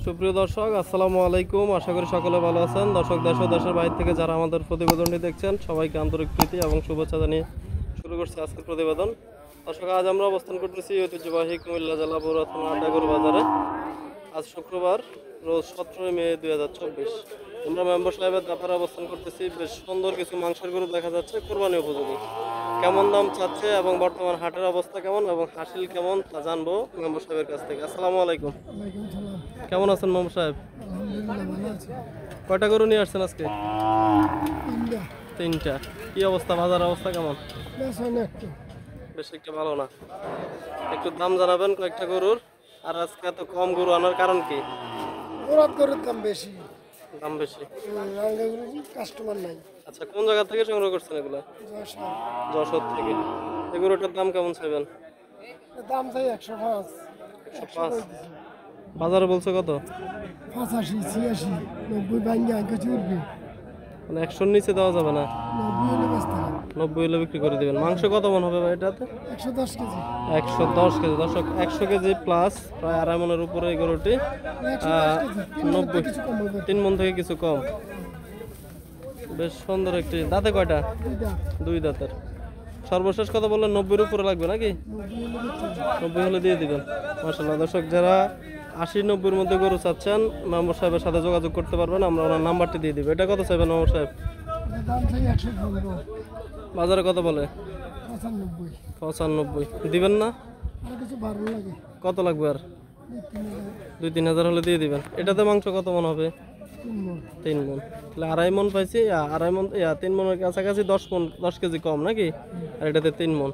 সুপ্রিয় দর্শক, আসসালামু আলাইকুম। আশা করি সকলে ভালো আছেন। দর্শক, দেশ ও দেশের বাইরে থেকে যারা আমাদের প্রতিবেদনটি দেখছেন, সবাইকে আন্তরিক প্রীতি এবং শুভেচ্ছা জানিয়ে শুরু করছি আজকের প্রতিবেদন। দর্শক, আজ আমরা অবস্থান করতেছি ঐতিহ্যবাহী কুমিল্লা জেলা বড়ুয়া থানা আড্ডাগড় বাজারে। আজ শুক্রবার, রোজ 17 মে 2024। আমরা মেম্বার সাহেবের দাপারে অবস্থান করতেছি। বেশ সুন্দর কিছু মাংসের গরু দেখা যাচ্ছে, কোরবানি উপযোগী। কেমন দাম চাচ্ছে এবং বর্তমান হাটের অবস্থা কেমন এবং হাসিল কেমন তা জানবো মেম্বার সাহেবের কাছ থেকে। আসসালামু আলাইকুম। কেমন আছেন মেম্বার সাহেব? কয়টা গরু নিয়ে আসছেন আজকে? তিনটা। কি অবস্থা, বাজার অবস্থা কেমন? বেশ একটা ভালো না। একটু দাম জানাবেন কয়েকটা গরুর। আর আজকে এত কম গরু আনার কারণ কি? গরুর দাম বেশি। দাম বেশি, কাস্টমার নাই। আচ্ছা, কোন জায়গা থেকে সংগ্রহ করছেন এগুলা? যশোর থেকে। এই গরুটার দাম কেমন চাইবেন? দাম চাই 105। 105 বাজারে বলছে কত? 85, 86, 90 ভাঙ্গা কিছু উঠবে। মানে 100-র নিচে দেওয়া যাবে না? 90 হলে বেচতে হবে। 90 হলে বিক্রি করে দিবেন। মাংস কত মন হবে ভাই এটাতে? 110 কেজি। 110 কেজি। দর্শক, 100 কেজি প্লাস, প্রায় 2.5 মনের উপরে এই গরুটি। 90, 3 মন থেকে কিছু কম। বেশ সুন্দর একটি। দাঁতে কয়টা? দুই দাঁতের। সর্বশেষ কত বললেন? 90-র উপরে লাগবে নাকি? 90 হলে দিয়ে দিবেন। মাশাআল্লাহ। দর্শক, যারা 80-90-র মধ্যে গরু চাচ্ছেন, মেম্বার সাহেবের সাথে যোগাযোগ করতে পারবেন। আমরা ওনার নাম্বারটি দিয়ে দিব। এটা কত চাইবেন মেম্বার সাহেব? দাম চাই 115। বাজারে কত বলে? 95। 95 দিবেন না? আর কিছু ভালো লাগে। কত লাগবে আর? 2-3 হাজার হলে দিয়ে দিবেন। এটাতে মাংস কত মন হবে? 3 মন। তাহলে 2.5 মন পাইছি। 2.5 মন, 3 মনের কাছাকাছি। 10 কেজি কম নাকি? আর এটাতে 3 মন।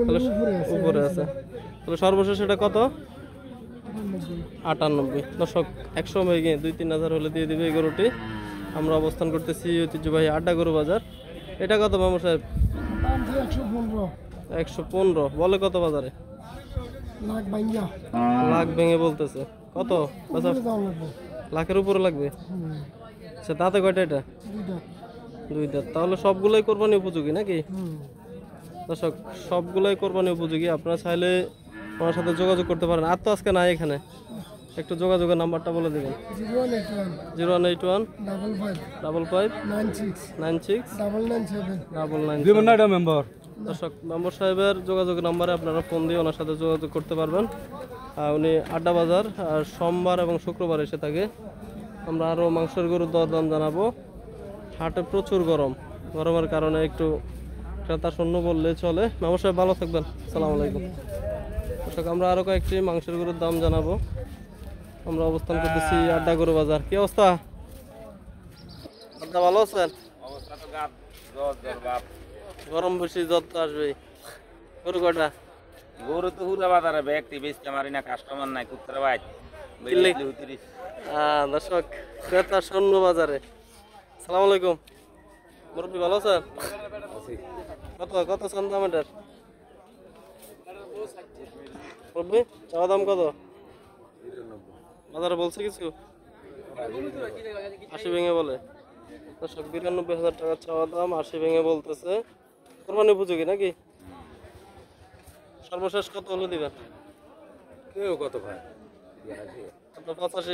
তাহলে উপরে আছে। তাহলে সর্বশেষ এটা কত? 98। দর্শক, 100 ভেঙে 2-3 হাজার হলে দিয়ে দিবে এই গরুটি। আমরা অবস্থান করতেছি ঐতিহ্যবাহী আড্ডা গরু বাজার। এটা কত মেম্বার সাহেব? দাম চাই 115। 115 বলে কত বাজারে? লাখ ভাঙ্গা। লাখ ভেঙে বলতেছে। কত? আচ্ছা, দাম লাগবে। লাখের উপরে লাগবে। আচ্ছা, দাঁতে কয়টা এটা? দুই দাঁত। তাহলে সবগুলোই কোরবানি উপযোগী নাকি? দর্শক, সবগুলোই কোরবানি উপযোগী। আপনারা চাইলে ওনার সাথে যোগাযোগ করতে পারেন। আর তো আজকে নাই এখানে। একটু যোগাযোগের নাম্বারটা বলে দেবেন। 0181 55 96 999। দর্শক, মেম্বার সাহেবের যোগাযোগের নাম্বারে আপনারা ফোন দিয়ে ওনার সাথে যোগাযোগ করতে পারবেন। উনি আড্ডা বাজার আর সোমবার এবং শুক্রবার এসে থাকে। আমরা আরও মাংসের গরুর দরদাম জানাবো। হাটে প্রচুর গরম, গরমের কারণে একটু ক্রেতা শূন্য বললে চলে। মেম্বার সাহেব ভালো থাকবেন। আসসালামু আলাইকুম। দর্শক, আমরা আরও কয়েকটি মাংসের গরুর দাম জানাবো। আমরা অবস্থান করতেছি আড্ডা গরু বাজার। কি অবস্থা? আড্ডা ভালো আছেন? গরম বেশি, জ্বর তো আসবেই। গরু কয়টা? গরু তো হুরা বাজারে ব্যক্তি বেচতে পারি না, কাস্টমার নাই। কুত্তার ভাই দর্শক, ক্রেতা শূন্য বাজারে। সালাম আলাইকুম। মুরব্বী ভালো আছেন? কত কত চান দাম এটার? মুরব্বী, চাওয়া দাম কত? বাজারে বলছে কিছু? 80 ভেঙে বলে। দর্শক, 92,000 টাকা চাওয়া দাম, 80 ভেঙে বলতেছে। কোরবানি উপযোগী নাকি? সর্বশেষ কত হলে দিবেন? কেউ কত ভাই? 85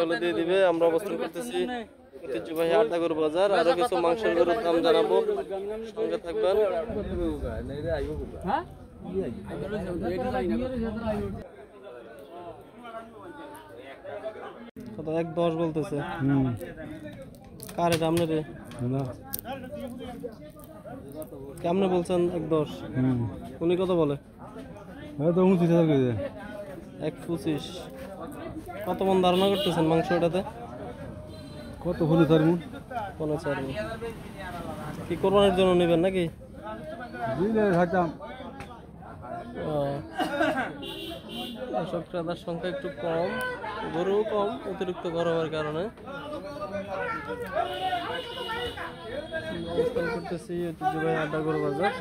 হলে দিয়ে দিবে। আমরা অবস্থান করতেছি ঐতিহ্যবাহী আড্ডা গরু বাজার। আরো কিছু মাংসের গরুর দাম জানাবো, সঙ্গে থাকবেন। কত? 110 বলতেছে। কার এটা? আপনার? কেমনে বলছেন 110? উনি কত বলে? 125। কত মন ধারণা করতেছেন মাংস এটাতে? কত হলে তার মন? 4 মন। কি কোরবানির জন্য নেবেন নাকি? এসব ক্রেতার সংখ্যা একটু কম, গরুও কম, অতিরিক্ত গরমের কারণে। অবস্থান করতেছি ঐতিহ্যবাহী আড্ডা গরু বাজার।